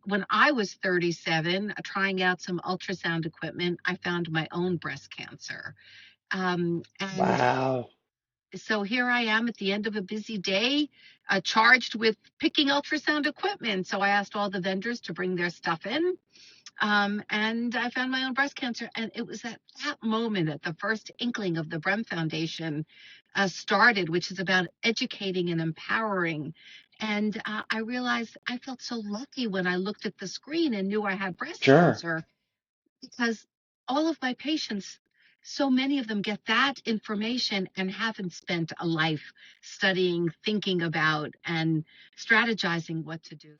when I was 37, trying out some ultrasound equipment, I found my own breast cancer. And Wow. so here I am at the end of a busy day, charged with picking ultrasound equipment. So I asked all the vendors to bring their stuff in. And I found my own breast cancer. And it was at that moment that the first inkling of the Brem Foundation started, which is about educating and empowering. And I realized I felt so lucky when I looked at the screen and knew I had breast Sure. cancer, because all of my patients, so many of them get that information and haven't spent a life studying, thinking about, and strategizing what to do.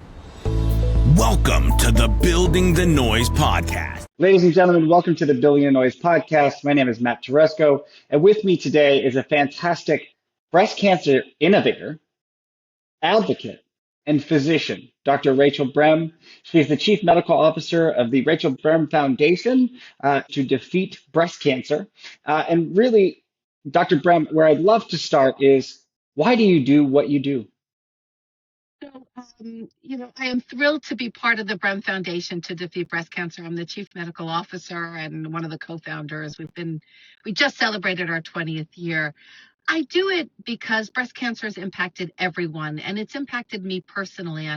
Welcome to the Building the Noise podcast. Ladies and gentlemen, welcome to the Building the Noise podcast. My name is Matt Toresco, and with me today is a fantastic breast cancer innovator, advocate, and physician, Dr. Rachel Brem. She is the Chief Medical Officer of the Rachel Brem Foundation to defeat breast cancer. And really, Dr. Brem, where I'd love to start is, why do you do what you do? So, I am thrilled to be part of the Brem Foundation to defeat breast cancer. I'm the chief medical officer and one of the co-founders. We just celebrated our 20th year. I do it because breast cancer has impacted everyone, and it's impacted me personally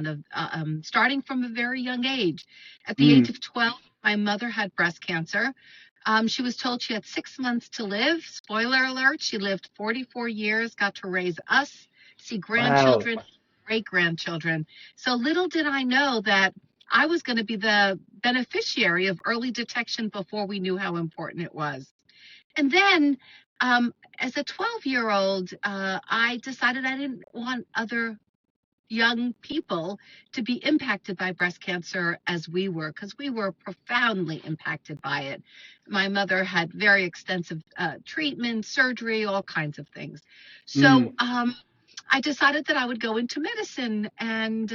starting from a very young age. At the age of 12, my mother had breast cancer. She was told she had 6 months to live. Spoiler alert, she lived 44 years, got to raise us, see grandchildren, Wow. great-grandchildren. So little did I know that I was going to be the beneficiary of early detection before we knew how important it was. And then as a 12-year-old, I decided I didn't want other young people to be impacted by breast cancer as we were, because we were profoundly impacted by it. My mother had very extensive treatment, surgery, all kinds of things. So I decided that I would go into medicine, and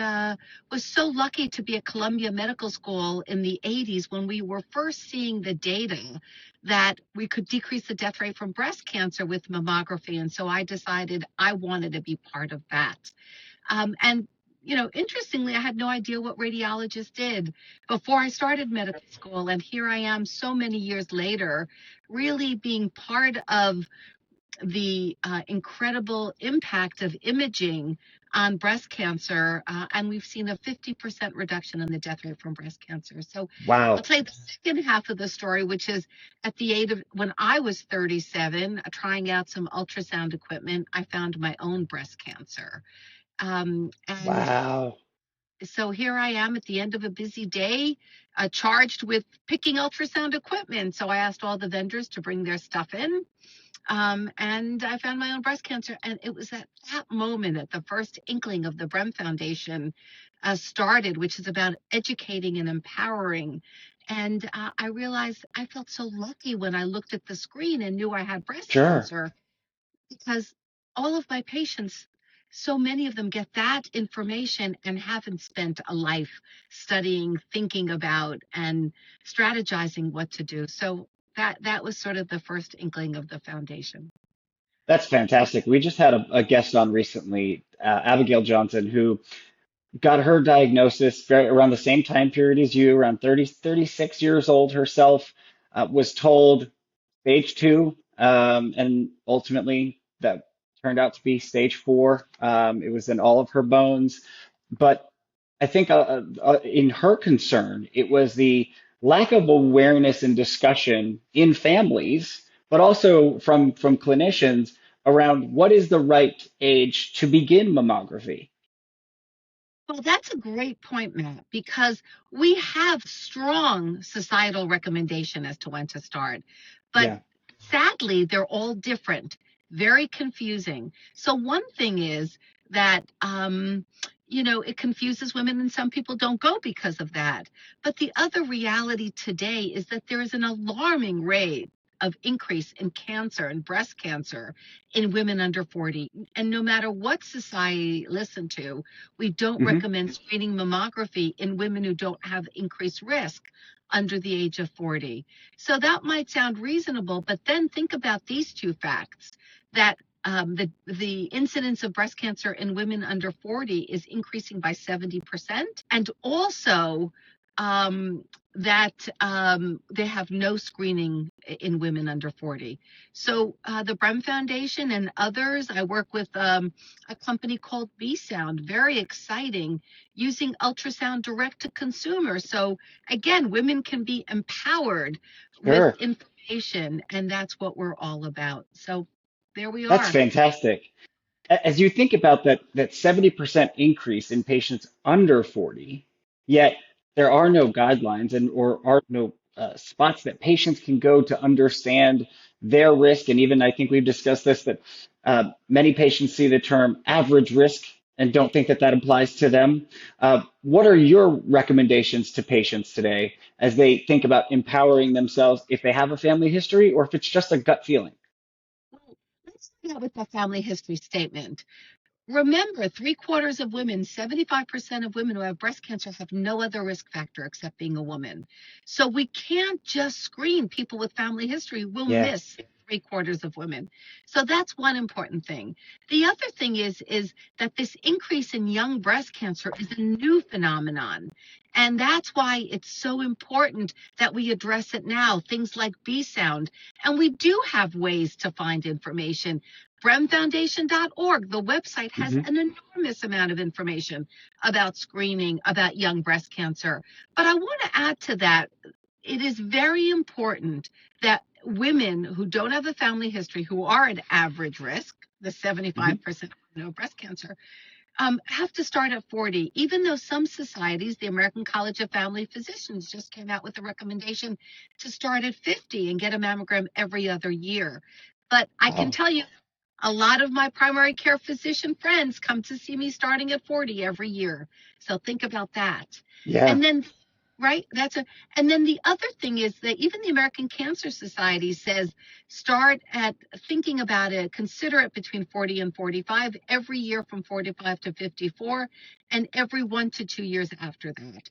was so lucky to be at Columbia Medical School in the 80s when we were first seeing the data that we could decrease the death rate from breast cancer with mammography. And so I decided I wanted to be part of that. And interestingly, I had no idea what radiologists did before I started medical school. And here I am so many years later, really being part of the incredible impact of imaging on breast cancer. And we've seen a 50% reduction in the death rate from breast cancer. So I'll Wow. tell you the second half of the story, which is at the age of when I was 37, trying out some ultrasound equipment, I found my own breast cancer. And Wow. so here I am at the end of a busy day, charged with picking ultrasound equipment. So I asked all the vendors to bring their stuff in. And I found my own breast cancer. And it was at that moment that the first inkling of the Brem Foundation started, which is about educating and empowering. And I realized I felt so lucky when I looked at the screen and knew I had breast Sure. cancer, because all of my patients, so many of them get that information and haven't spent a life studying, thinking about, and strategizing what to do. So that was sort of the first inkling of the foundation. That's fantastic. We just had a guest on recently, Abigail Johnson, who got her diagnosis around the same time period as you, around 36 years old herself, was told stage two, and ultimately that turned out to be stage four. It was in all of her bones. But I think in her concern, it was the lack of awareness and discussion in families, but also from clinicians around what is the right age to begin mammography. Well, that's a great point, Matt, because we have strong societal recommendation as to when to start. But Yeah. sadly, they're all different, very confusing. So one thing is that, it confuses women, and some people don't go because of that. But the other reality today is that there is an alarming rate of increase in cancer and breast cancer in women under 40. And no matter what society listen to, we don't Hmm. recommend screening mammography in women who don't have increased risk under the age of 40. So that might sound reasonable, but then think about these two facts, that the incidence of breast cancer in women under 40 is increasing by 70%, and also that they have no screening in women under 40. So the Brem Foundation and others, I work with a company called B Sound, very exciting, using ultrasound direct to consumer. So again, women can be empowered with Sure. information, and that's what we're all about. So there we That's are. fantastic. As you think about that 70% increase in patients under 40, yet there are no guidelines and or are no spots that patients can go to understand their risk. And even I think we've discussed this, that many patients see the term average risk and don't think that that applies to them. What are your recommendations to patients today as they think about empowering themselves if they have a family history or if it's just a gut feeling? Well, let's start out with the family history statement. Remember, 3/4 of women, 75% of women who have breast cancer have no other risk factor except being a woman. So we can't just screen people with family history. We'll Yeah. miss 3/4 of women. So that's one important thing. The other thing is that this increase in young breast cancer is a new phenomenon. And that's why it's so important that we address it now, things like B Sound. And we do have ways to find information. BremFoundation.org, the website, has Hmm. an enormous amount of information about screening, about young breast cancer. But I want to add to that, it is very important that women who don't have a family history, who are at average risk, the Hmm. 75% of breast cancer, have to start at 40, even though some societies, the American College of Family Physicians, just came out with a recommendation to start at 50 and get a mammogram every other year. But I can Wow. tell you, a lot of my primary care physician friends come to see me starting at 40 every year. So think about that. Yeah. And then, right, and then the other thing is that even the American Cancer Society says start at thinking about it, consider it between 40 and 45 every year from 45 to 54, and every 1 to 2 years after that.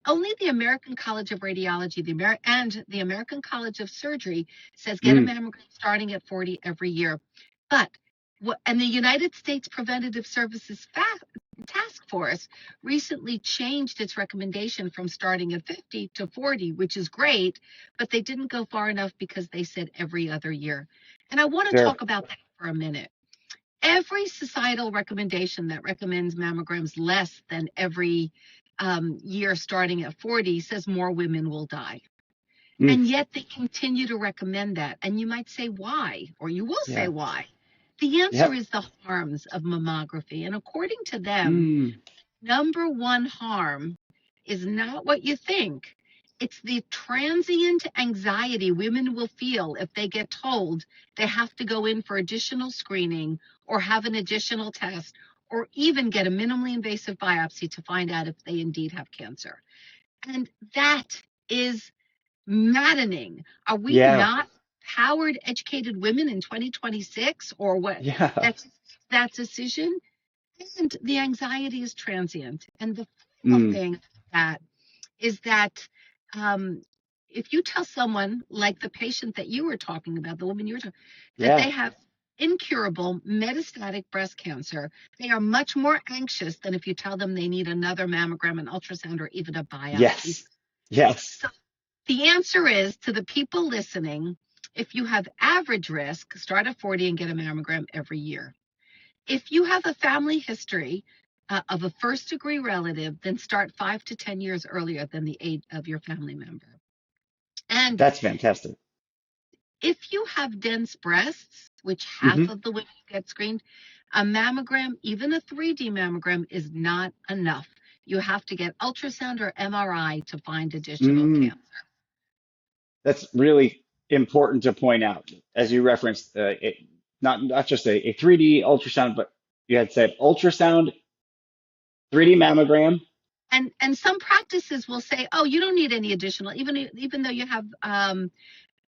Only the American College of Radiology, and the American College of Surgery says get a Mm. mammogram starting at 40 every year. But and the United States Preventative Services Task Force recently changed its recommendation from starting at 50 to 40, which is great, but they didn't go far enough because they said every other year. And I want to Sure. talk about that for a minute. Every societal recommendation that recommends mammograms less than every year starting at 40 says more women will die. Mm. And yet they continue to recommend that. And you might say, why? Or you will say, Yeah. why? The answer Yep. is the harms of mammography. And according to them, Mm. number one harm is not what you think. It's the transient anxiety women will feel if they get told they have to go in for additional screening or have an additional test or even get a minimally invasive biopsy to find out if they indeed have cancer. And that is maddening. Are we Yeah. not powered, educated women in 2026 or what? Yeah. That's that decision. And the anxiety is transient. And the final Mm. thing that is that if you tell someone like the patient that you were talking about, the woman you were talking, that Yeah. they have incurable metastatic breast cancer, they are much more anxious than if you tell them they need another mammogram, an ultrasound, or even a biopsy. Yes. Yes. So the answer is to the people listening, if you have average risk, start at 40 and get a mammogram every year. If you have a family history of a first degree relative, then start 5 to 10 years earlier than the age of your family member. And That's fantastic. if you have dense breasts, which half Hmm. of the women get screened, a mammogram, even a 3D mammogram, is not enough. You have to get ultrasound or MRI to find additional Mm. cancer. That's really important to point out, as you referenced, not just a 3D ultrasound, but you had said ultrasound, 3D mammogram. And some practices will say, oh, you don't need any additional, even though you have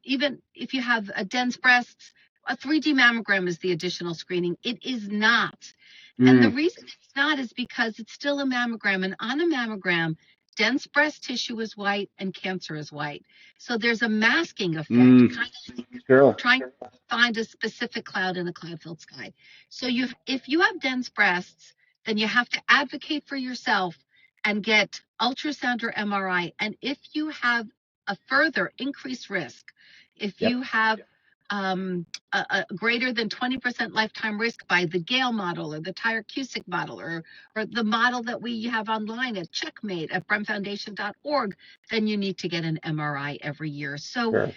even if you have a dense breasts, a 3D mammogram is the additional screening. It is not. And the Mm. reason it's not is because it's still a mammogram. And on a mammogram, dense breast tissue is white and cancer is white. So there's a masking effect, Mm, kind of sure. trying to find a specific cloud in a cloud-filled sky. So if you have dense breasts, then you have to advocate for yourself and get ultrasound or MRI. And if you have a further increased risk, if Yep. you have a greater than 20% lifetime risk by the Gale model or the Tyrer-Cuzick model or the model that we have online at Checkmate at bremfoundation.org, then you need to get an MRI every year. So Sure.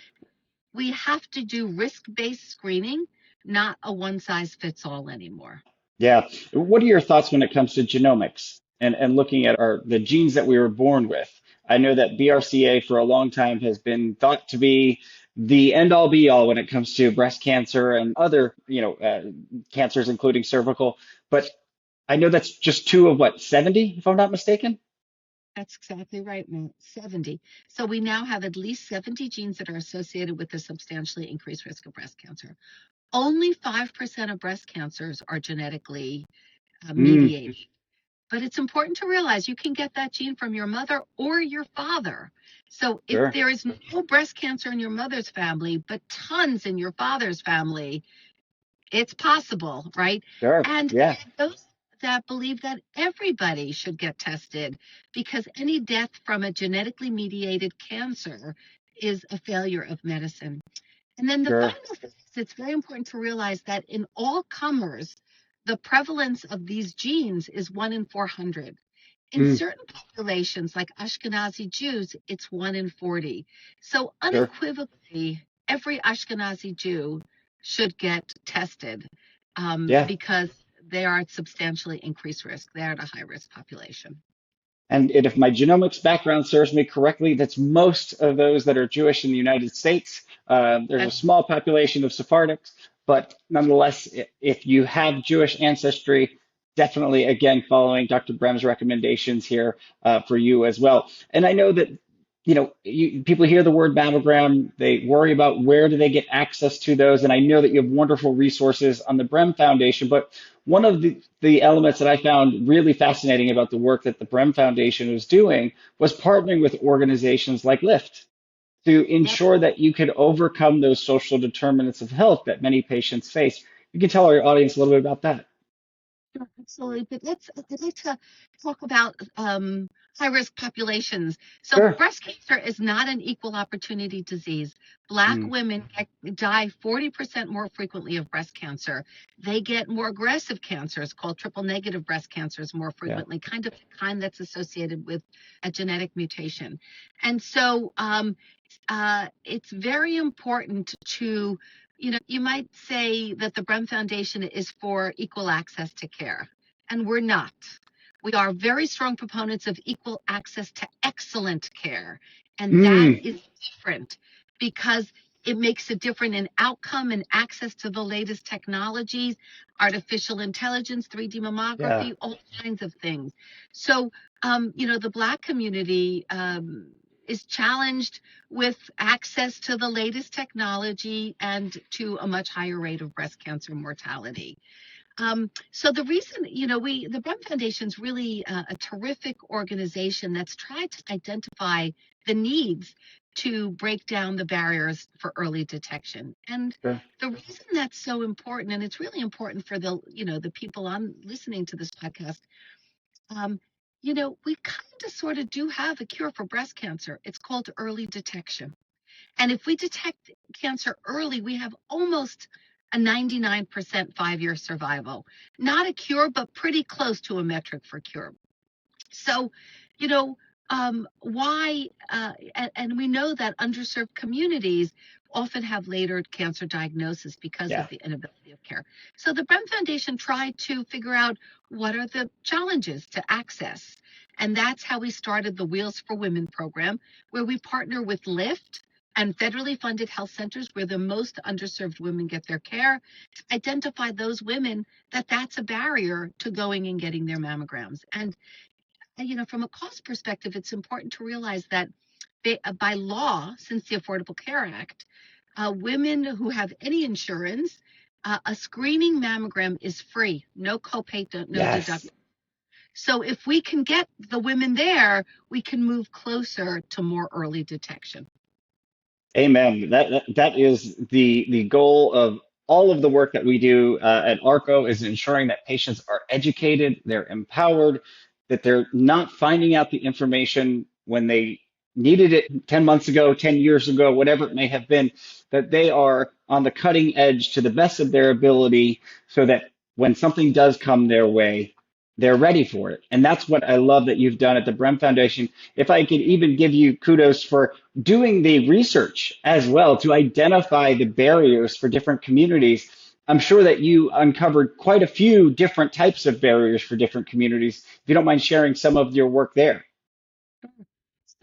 we have to do risk-based screening, not a one-size-fits-all anymore. Yeah. What are your thoughts when it comes to genomics and looking at the genes that we were born with? I know that BRCA for a long time has been thought to be the end all be all when it comes to breast cancer and other, cancers, including cervical. But I know that's just two of what, 70, if I'm not mistaken? That's exactly right, Matt. 70. So we now have at least 70 genes that are associated with a substantially increased risk of breast cancer. Only 5% of breast cancers are genetically Mm, mediated. But it's important to realize you can get that gene from your mother or your father. So if sure. there is no breast cancer in your mother's family, but tons in your father's family, it's possible, right? Sure. And Yeah. those that believe that everybody should get tested because any death from a genetically mediated cancer is a failure of medicine. And then the Sure. final thing is it's very important to realize that in all comers, the prevalence of these genes is 1 in 400. In Mm, certain populations, like Ashkenazi Jews, it's 1 in 40. So sure. unequivocally, every Ashkenazi Jew should get tested Yeah. because they are at substantially increased risk. They're at a high risk population. And if my genomics background serves me correctly, that's most of those that are Jewish in the United States. There's a That's small population of Sephardics, but nonetheless, if you have Jewish ancestry, definitely, again, following Dr. Brem's recommendations here for you as well. And I know that, people hear the word mammogram, they worry about where do they get access to those. And I know that you have wonderful resources on the Brem Foundation, but one of the elements that I found really fascinating about the work that the Brem Foundation was doing was partnering with organizations like Lyft to Yep. ensure that you could overcome those social determinants of health that many patients face. You can tell our audience a little bit about that. Sure, absolutely. But I'd like to talk about high risk populations. So Sure. breast cancer is not an equal opportunity disease. Black Mm, women die 40% more frequently of breast cancer. They get more aggressive cancers called triple negative breast cancers more yeah. frequently, kind of the kind that's associated with a genetic mutation. And so it's very important to you might say that the Brem Foundation is for equal access to care, and we're not. We are very strong proponents of equal access to excellent care, and that Mm, is different because it makes a difference in outcome and access to the latest technologies, artificial intelligence, 3D yeah. mammography, all kinds of things. So, the Black community is challenged with access to the latest technology and to a much higher rate of breast cancer mortality. So the reason, the Brem Foundation is really a terrific organization that's tried to identify the needs to break down the barriers for early detection. And Sure. the reason that's so important, and it's really important for the people on listening to this podcast, um, we kind of sort of do have a cure for breast cancer. It's called early detection. And if we detect cancer early, we have almost a 99% 5-year survival. Not a cure, but pretty close to a metric for cure. So, why, and we know that underserved communities often have later cancer diagnosis because Yeah. of the inability of care. So the Brem Foundation tried to figure out what are the challenges to access. And that's how we started the Wheels for Women program, where we partner with Lyft and federally funded health centers where the most underserved women get their care, identify those women that's a barrier to going and getting their mammograms. And from a cost perspective, it's important to realize that by law, since the Affordable Care Act, women who have any insurance, a screening mammogram is free, no copay, no Yes. deductible. So if we can get the women there, we can move closer to more early detection. Amen. That is the goal of all of the work that we do at ARCO, is ensuring that patients are educated, they're empowered, that they're not finding out the information when they needed it 10 months ago, 10 years ago, whatever it may have been, that they are on the cutting edge to the best of their ability, so that when something does come their way, they're ready for it. And that's what I love that you've done at the Brem Foundation. If I could even give you kudos for doing the research as well to identify the barriers for different communities. I'm sure that you uncovered quite a few different types of barriers for different communities. If you don't mind sharing some of your work there.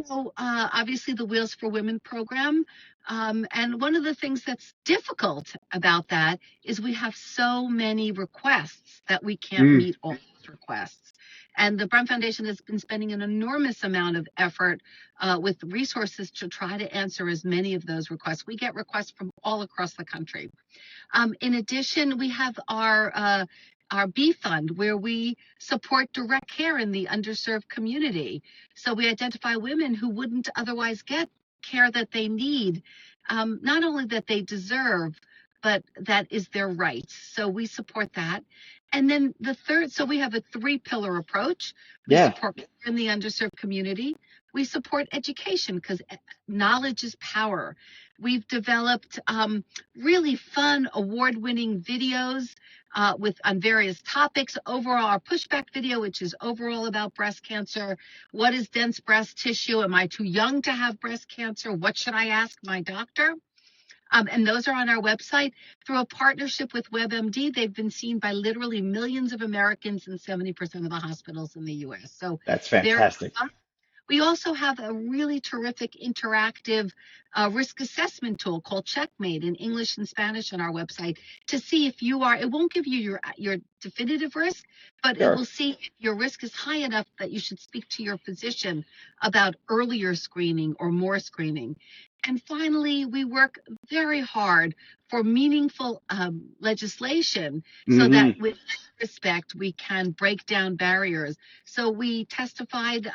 So obviously the Wheels for Women program. And one of the things that's difficult about that is we have so many requests that we can't meet all those requests. And the Brem Foundation has been spending an enormous amount of effort with resources to try to answer as many of those requests. We get requests from all across the country. In addition, we have our B Fund, where we support direct care in the underserved community. So we identify women who wouldn't otherwise get care that they need, not only that they deserve, but that is their right. So we support that. And then the third, so we have a 3-pillar approach. We support care in the underserved community. We support education, because knowledge is power. We've developed really fun, award-winning videos on various topics. Overall, our pushback video, which is overall about breast cancer. What is dense breast tissue? Am I too young to have breast cancer? What should I ask my doctor? And those are on our website. Through a partnership with WebMD, they've been seen by literally millions of Americans in 70% of the hospitals in the U.S. So that's fantastic. We also have a really terrific interactive risk assessment tool called Checkmate in English and Spanish on our website to see if you are, it won't give you your definitive risk, but it will see if your risk is high enough that you should speak to your physician about earlier screening or more screening. And finally, we work very hard for meaningful legislation so that with respect, we can break down barriers. So we testified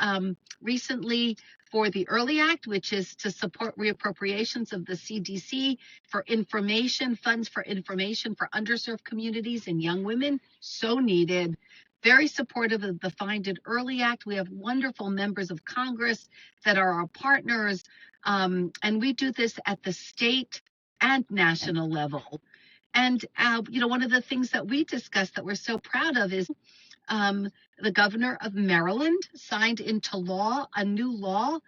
recently for the Early Act, which is to support reappropriations of the CDC for information, funds for information for underserved communities and young women, so needed. Very supportive of the Find It Early Act. We have wonderful members of Congress that are our partners, and we do this at the state and national level. And, one of the things that we discussed that we're so proud of is the governor of Maryland signed into law a new law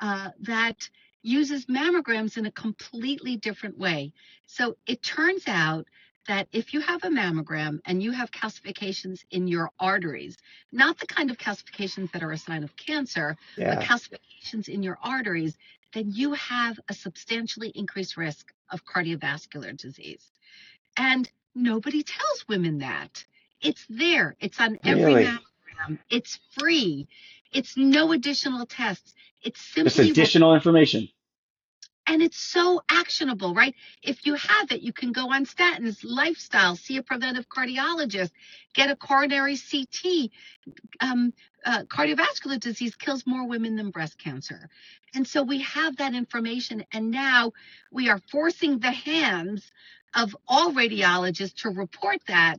that uses mammograms in a completely different way. So it turns out that if you have a mammogram and you have calcifications in your arteries, not the kind of calcifications that are a sign of cancer, but calcifications in your arteries, then you have a substantially increased risk of cardiovascular disease. And nobody tells women that. It's there. It's on every mammogram. It's free. It's no additional tests. It's simply just additional information. And it's so actionable, right? If you have it, you can go on statins, lifestyle, see a preventive cardiologist, get a coronary CT. Cardiovascular disease kills more women than breast cancer. And so we have that information. And now we are forcing the hands of all radiologists to report that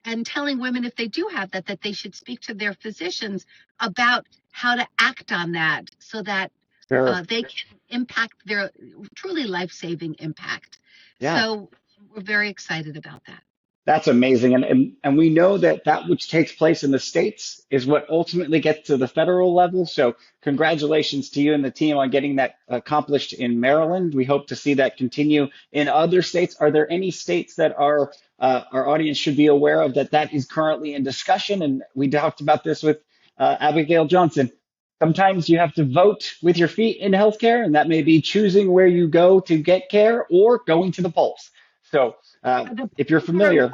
and telling women if they do have that, that they should speak to their physicians about how to act on that so that they can impact their truly life-saving impact. So we're very excited about that. That's amazing. And we know that which takes place in the States is what ultimately gets to the federal level. So congratulations to you and the team on getting that accomplished in Maryland. We hope to see that continue in other states. Are there any states that our audience should be aware of that is currently in discussion? And we talked about this with Abigail Johnson. Sometimes you have to vote with your feet in healthcare, and that may be choosing where you go to get care or going to the polls. So if you're familiar.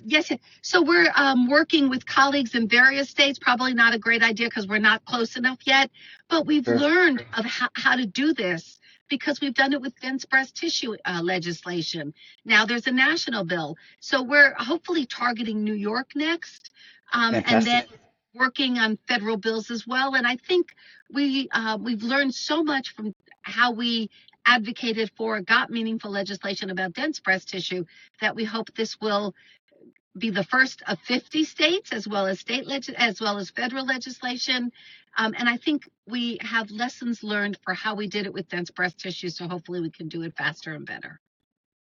Yes. So we're working with colleagues in various states, probably not a great idea because we're not close enough yet, but we've learned of how to do this because we've done it with dense breast tissue legislation. Now there's a national bill. So we're hopefully targeting New York next. And then working on federal bills as well. And I think we've learned so much from how we advocated for, got meaningful legislation about dense breast tissue, that we hope this will be the first of 50 states, as well as as well as federal legislation. And I think we have lessons learned for how we did it with dense breast tissue. So hopefully we can do it faster and better.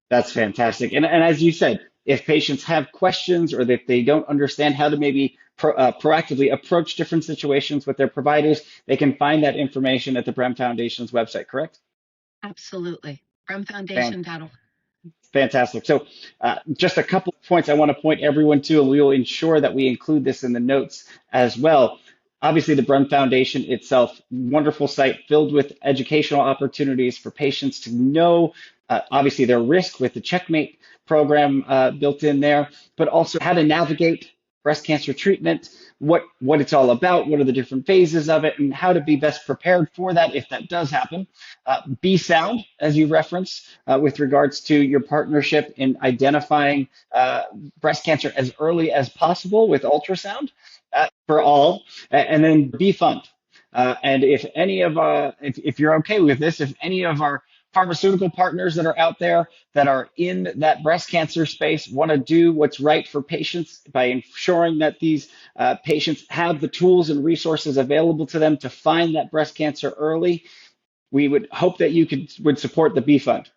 That's fantastic. And as you said, if patients have questions or if they don't understand how to maybe proactively approach different situations with their providers, they can find that information at the Brem Foundation's website, correct? Absolutely. bremfoundation.org. Fantastic. So just a couple of points I want to point everyone to, and we will ensure that we include this in the notes as well. Obviously, the Brem Foundation itself, wonderful site filled with educational opportunities for patients to know, obviously, their risk with the Checkmate program built in there, but also how to navigate breast cancer treatment, what it's all about, what are the different phases of it, and how to be best prepared for that if that does happen. Be Sound, as you referenced, with regards to your partnership in identifying breast cancer as early as possible with ultrasound for all, and then Be Fund. And if any of, if you're okay with this, if any of our pharmaceutical partners that are out there that are in that breast cancer space want to do what's right for patients by ensuring that these patients have the tools and resources available to them to find that breast cancer early, we would hope that you would support the B Fund.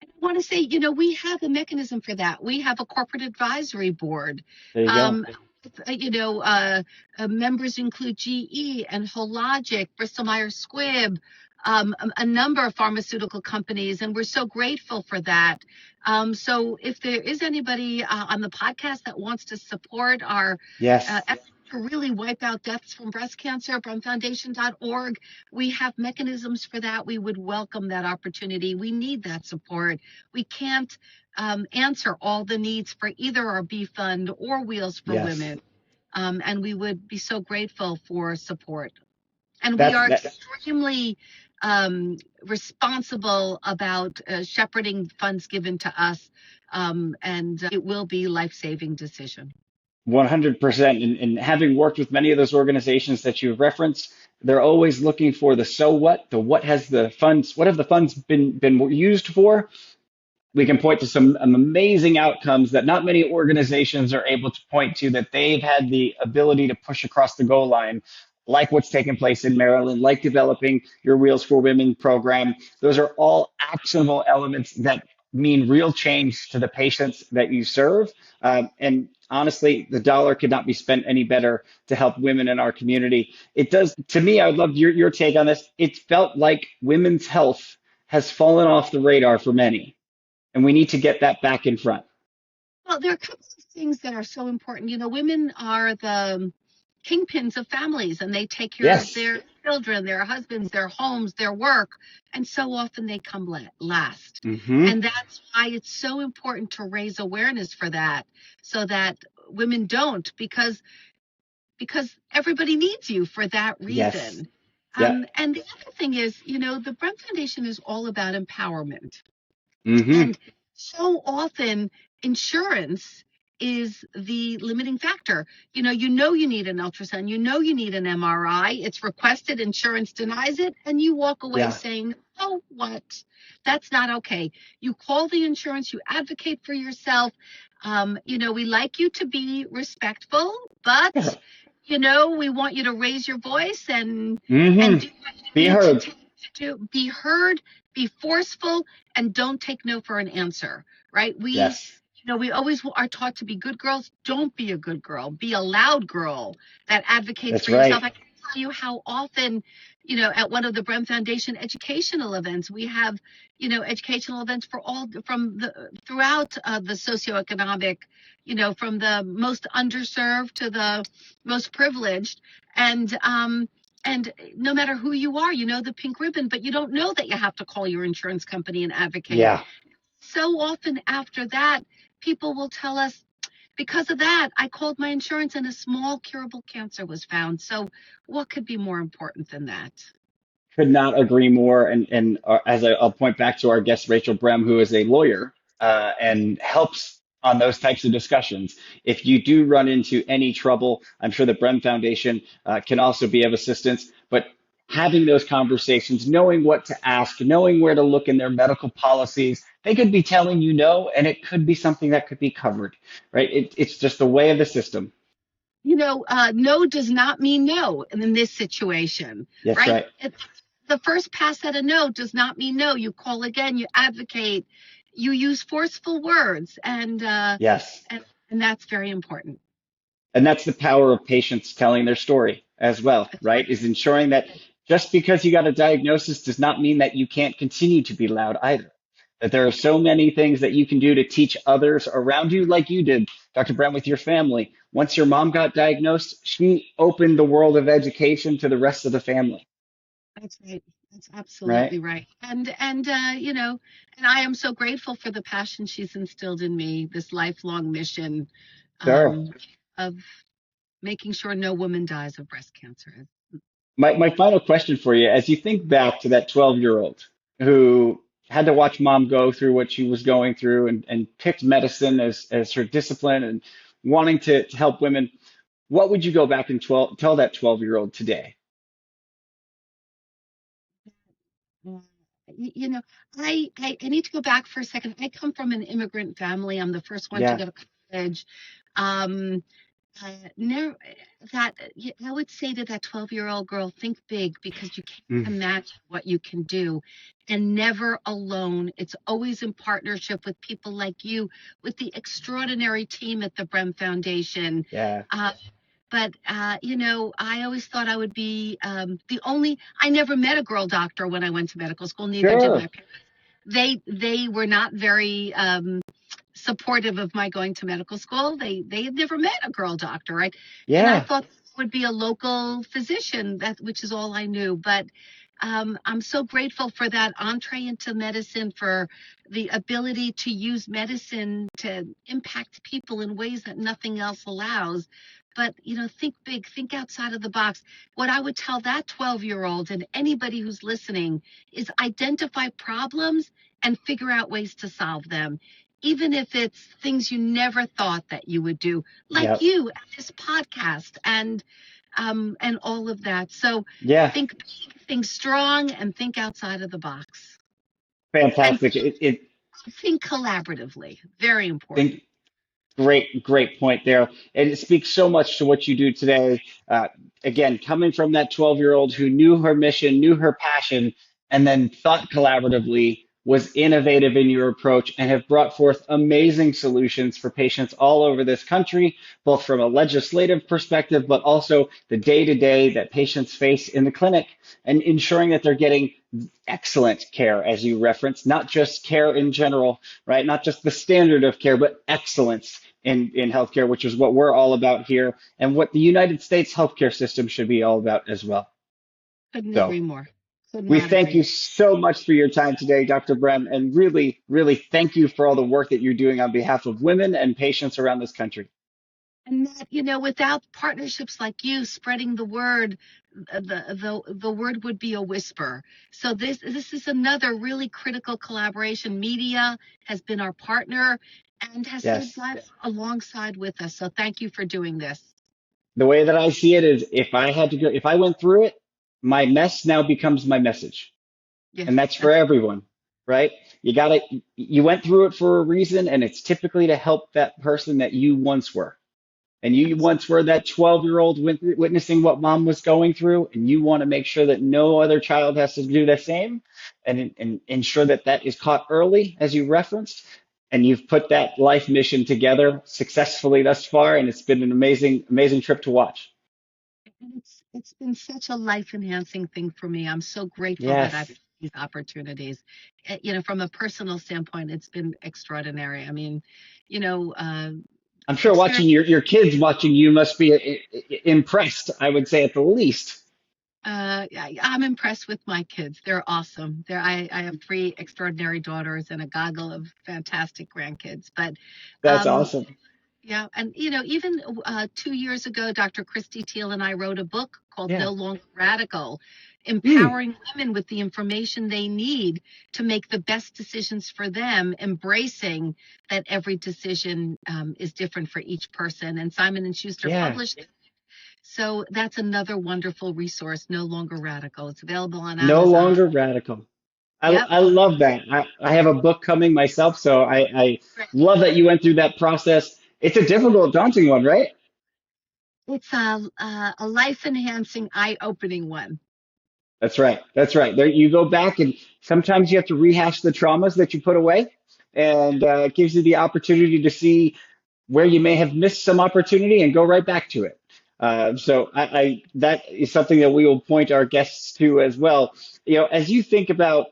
I want to say, we have a mechanism for that. We have a corporate advisory board. There you go. Members include GE and Hologic, Bristol Myers Squibb, a number of pharmaceutical companies, and we're so grateful for that. So if there is anybody on the podcast that wants to support our efforts to really wipe out deaths from breast cancer, bremfoundation.org, we have mechanisms for that. We would welcome that opportunity. We need that support. We can't answer all the needs for either our B Fund or Wheels for Women. And we would be so grateful for support. And we are extremely responsible about shepherding funds given to us, and it will be a life-saving decision. 100%. And having worked with many of those organizations that you've referenced, they're always looking for the so what, what have the funds been used for? We can point to some amazing outcomes that not many organizations are able to point to, that they've had the ability to push across the goal line, like what's taken place in Maryland, like developing your Wheels for Women program. Those are all actionable elements that mean real change to the patients that you serve. And honestly, the dollar could not be spent any better to help women in our community. It does, to me, I would love your take on this. It felt like women's health has fallen off the radar for many, and we need to get that back in front. Well, there are a couple of things that are so important. Women are the kingpins of families, and they take care of their children, their husbands, their homes, their work, and so often they come last. Mm-hmm. And that's why it's so important to raise awareness for that, so that women don't, because everybody needs you for that reason. And the other thing is, the Brem Foundation is all about empowerment. Mm-hmm. And so often insurance is the limiting factor. You need an ultrasound, you need an MRI, it's requested, insurance denies it, and you walk away saying, oh, what? That's not okay. You call the insurance, you advocate for yourself. We like you to be respectful, but, we want you to raise your voice and do be heard. To be heard, be forceful, and don't take no for an answer, right? We always are taught to be good girls. Don't be a good girl. Be a loud girl that advocates for yourself. I can tell you how often, at one of the Brem Foundation educational events, we have, educational events for all throughout the socioeconomic, from the most underserved to the most privileged. And no matter who you are, the pink ribbon, but you don't know that you have to call your insurance company and advocate. Yeah. So often after that, people will tell us, because of that, I called my insurance and a small curable cancer was found. So what could be more important than that? Could not agree more. And as I'll point back to our guest, Rachel Brem, who is a lawyer and helps on those types of discussions. If you do run into any trouble, I'm sure the Brem Foundation can also be of assistance. But having those conversations, knowing what to ask, knowing where to look in their medical policies, they could be telling you no, and it could be something that could be covered, right? It's just the way of the system. No does not mean no in this situation, That's right? right. The first pass at a no does not mean no. You call again, you advocate, you use forceful words, Yes. and that's very important. And that's the power of patients telling their story as well, That's right? right. Is ensuring that just because you got a diagnosis does not mean that you can't continue to be loud either. That there are so many things that you can do to teach others around you, like you did, Dr. Brent, with your family. Once your mom got diagnosed, she opened the world of education to the rest of the family, That's right. That's right? absolutely right. And I am so grateful for the passion she's instilled in me, this lifelong mission Sure. um, of making sure no woman dies of breast cancer. My final question for you, as you think back to that 12-year-old who had to watch mom go through what she was going through and picked medicine as her discipline and wanting to help women, what would you go back and tell that 12-year-old today? Uh, You know, I need to go back for a second. I come from an immigrant family. I'm the first one to Yeah, go to college. Um, never that I would say to that 12-year-old girl, think big because you can't mm, imagine what you can do, and never alone. It's always in partnership with people like you, with the extraordinary team at the Brem Foundation. yeah, Uh, but I always thought I would be the only. I never met a girl doctor when I went to medical school. Neither did sure. my parents. They were not very supportive of my going to medical school. They had never met a girl doctor, right? And I Yeah, thought it would be a local physician, that which is all I knew. But I'm so grateful for that entree into medicine, for the ability to use medicine to impact people in ways that nothing else allows. But think big, think outside of the box. What I would tell that 12-year-old and anybody who's listening is identify problems and figure out ways to solve them, even if it's things you never thought that you would do, like yep, you at this podcast and all of that. So yeah, think big, think strong, and think outside of the box, and fantastic. It think collaboratively. Very important. think great point there. And it speaks so much to what you do today. Again, coming from that 12-year-old who knew her mission, knew her passion, and then thought collaboratively, was innovative in your approach, and have brought forth amazing solutions for patients all over this country, both from a legislative perspective, but also the day-to-day that patients face in the clinic, and ensuring that they're getting excellent care, as you referenced, not just care in general, right? Not just the standard of care, but excellence in healthcare, which is what we're all about here and what the United States healthcare system should be all about as well. Couldn't So agree more. Could we not thank agree you more. so much for your time today, Dr. Brem, and really thank you for all the work that you're doing on behalf of women and patients around this country. And that, without partnerships like you spreading the word, the word would be a whisper. So this is another really critical collaboration. Media has been our partner and has saved Yes. lives alongside with us. So thank you for doing this. The way that I see it is if I went through it, my mess now becomes my message. Yes, And that's for that's everyone, right? You went through it for a reason, and it's typically to help that person that you once were. And you absolutely. once were that 12-year-old witnessing what mom was going through, and you want to make sure that no other child has to do the same, and ensure that that is caught early, as you referenced. And you've put that life mission together successfully thus far, and it's been an amazing trip to watch. And it's been such a life enhancing thing for me. I'm so grateful that I've Yes. had these opportunities. From a personal standpoint, it's been extraordinary. I mean, you know, uh, I'm sure watching experience. your kids watching you must be impressed, I would say at the least. I'm impressed with my kids. They're awesome. I have three extraordinary daughters and a gaggle of fantastic grandkids. But That's um, awesome. yeah, and even 2 years ago, Dr. Christy Teal and I wrote a book called Yeah. No Longer Radical. empowering women with the information they need to make the best decisions for them, embracing that every decision is different for each person. And Simon and Schuster Yeah. published it. So that's another wonderful resource, No Longer Radical. It's available on No Amazon. longer radical. Yep. I love that. I have a book coming myself, so I love that you went through that process. It's a difficult, daunting one, right? It's a life-enhancing, eye-opening one. That's right. That's right. There you go back, and sometimes you have to rehash the traumas that you put away, and it gives you the opportunity to see where you may have missed some opportunity and go right back to it. So that is something that we will point our guests to as well. You know, as you think about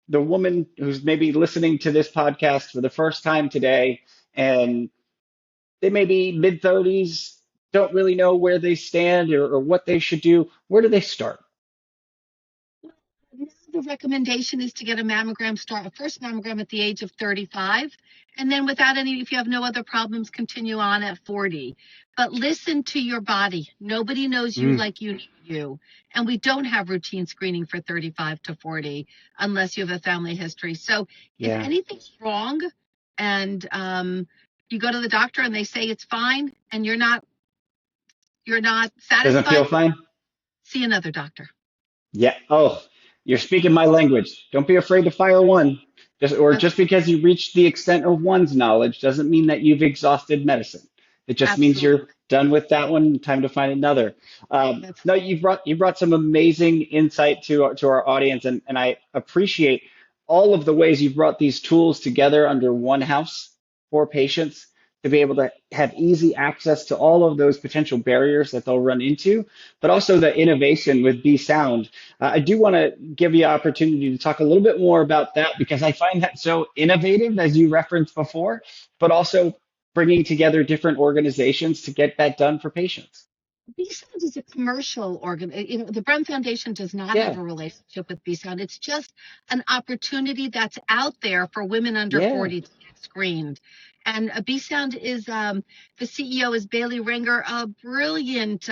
the woman who's maybe listening to this podcast for the first time today, and they may be mid 30s, don't really know where they stand or what they should do, where do they start? The recommendation is to get a first mammogram at the age of 35, and then if you have no other problems, continue on at 40. But listen to your body. Nobody knows you like you know you. And we don't have routine screening for 35 to 40 unless you have a family history. So if anything's wrong and you go to the doctor and they say it's fine and you're not satisfied, Doesn't feel fine? see another doctor. Yeah. Oh, you're speaking my language. Don't be afraid to fire one. Just because you reach the extent of one's knowledge doesn't mean that you've exhausted medicine. It just means you're done with that one. Time to find another. No, you brought some amazing insight to our audience, and I appreciate all of the ways you've brought these tools together under one house for patients to be able to have easy access to all of those potential barriers that they'll run into, but also the innovation with B Sound. I do want to give you an opportunity to talk a little bit more about that because I find that so innovative, as you referenced before, but also bringing together different organizations to get that done for patients. B-Sound is a commercial organ. The Brem Foundation does not have a relationship with B-Sound. It's just an opportunity that's out there for women under 40 to get screened. And B-Sound is, the CEO is Bailey Ringer, a brilliant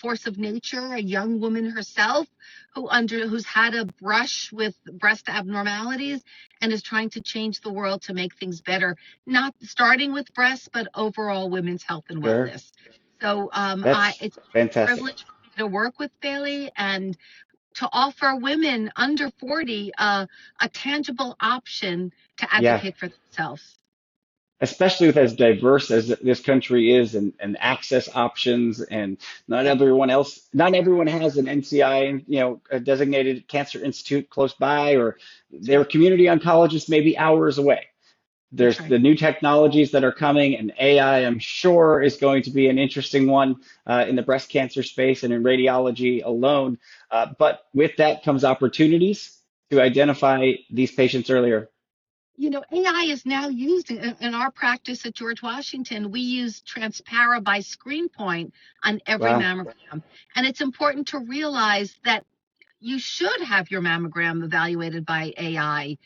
force of nature, a young woman herself who's had a brush with breast abnormalities and is trying to change the world to make things better, not starting with breasts, but overall women's health and wellness. So it's fantastic. a privilege for me to work with Bailey and to offer women under 40 a tangible option to advocate for themselves. Especially with as diverse as this country is and access options, and not everyone has an NCI, a designated cancer institute close by, or their community oncologist may be hours away. There's the new technologies that are coming, and AI, I'm sure, is going to be an interesting one in the breast cancer space and in radiology alone. But with that comes opportunities to identify these patients earlier. AI is now used in our practice at George Washington. We use Transpara by ScreenPoint on every mammogram. And it's important to realize that you should have your mammogram evaluated by AI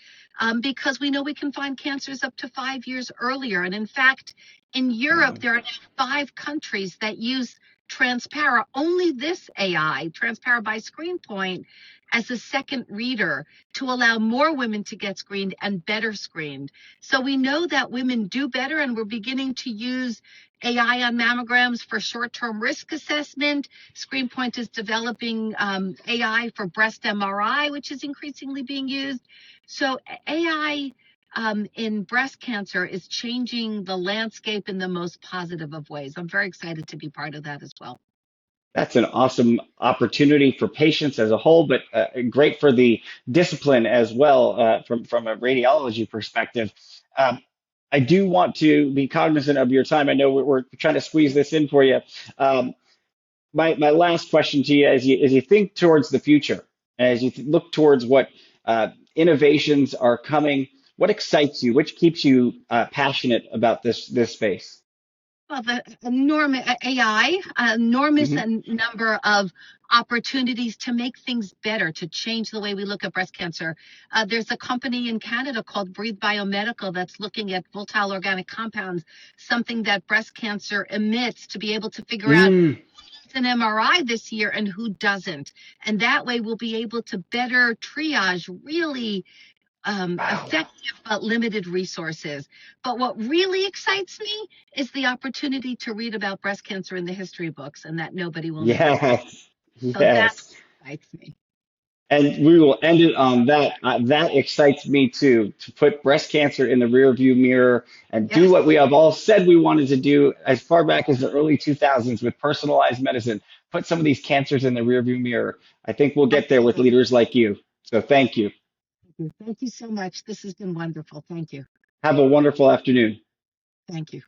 because we know we can find cancers up to 5 years earlier. And in fact, in Europe, there are 5 countries that use Transpara, only this AI, Transpara by ScreenPoint, as a second reader to allow more women to get screened and better screened. So we know that women do better, and we're beginning to use AI on mammograms for short-term risk assessment. ScreenPoint is developing AI for breast MRI, which is increasingly being used. So AI in breast cancer is changing the landscape in the most positive of ways. I'm very excited to be part of that as well. That's an awesome opportunity for patients as a whole, but great for the discipline as well from a radiology perspective. I do want to be cognizant of your time. I know we're trying to squeeze this in for you. My last question to you, as you think towards the future, as you look towards what innovations are coming, what excites you? Which keeps you passionate about this space? Well, the enormous AI, enormous number of opportunities to make things better, to change the way we look at breast cancer. There's a company in Canada called Breathe Biomedical that's looking at volatile organic compounds, something that breast cancer emits, to be able to figure out an MRI this year and who doesn't. And that way we'll be able to better triage really effective but limited resources. But what really excites me is the opportunity to read about breast cancer in the history books and that nobody will know. Yes. So that's Yes. what excites me. And we will end it on that. That excites me too, to put breast cancer in the rearview mirror and do Yes, what we have all said we wanted to do as far back as the early 2000s with personalized medicine. Put some of these cancers in the rearview mirror. I think we'll get there with absolutely. leaders like you. So thank you. Thank you so much. This has been wonderful. Thank you. Have a wonderful afternoon. Thank you.